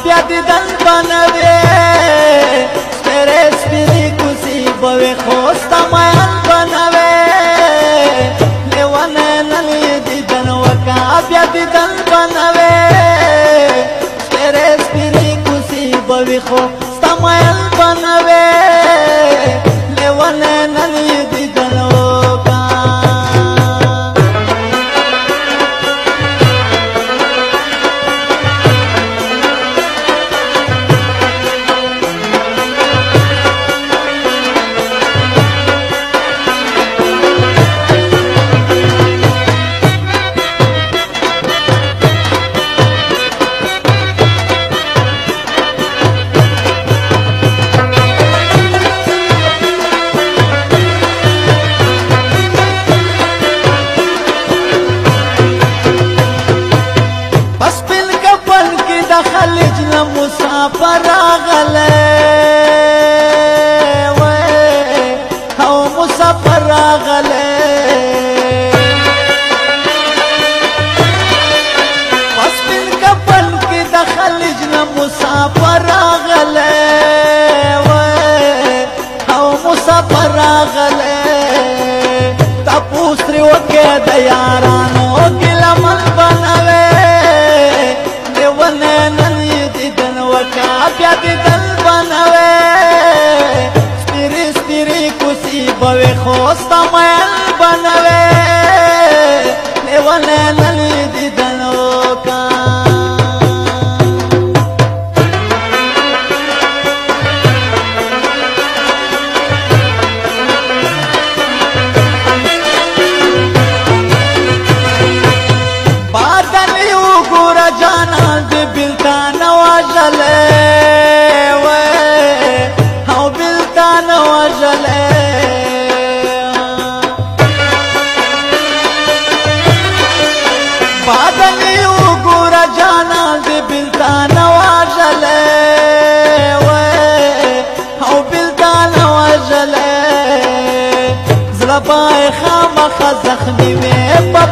بیا دیدن بنوي سپیرې سپیرې کوسي بوي خوستا مایان بنوي لیوانه نلی دیدن وکا بیا دیدن بنوي سپیرې سپیرې کوسي بوي خوستا مایان بنوي لیوانه نلی دیدن وکا مسافر راغله او مسافر راغله بس بن کفن کې د خلیج نه مسافر راغله او مسافر راغله تاسو تر وکه د یارانو ګلمن بنوي دیونه بیا دیدن بنوي سپیرې سپیرې کوسي بوي خوستا مایل بنوي لیوانه نلی دیدن وکا بادلی وګوره جانان دې بلتان واجله بادلی وګوره جانا دې بلتان واجله او بلتان واجله زړه پای خامخ زخمي وې په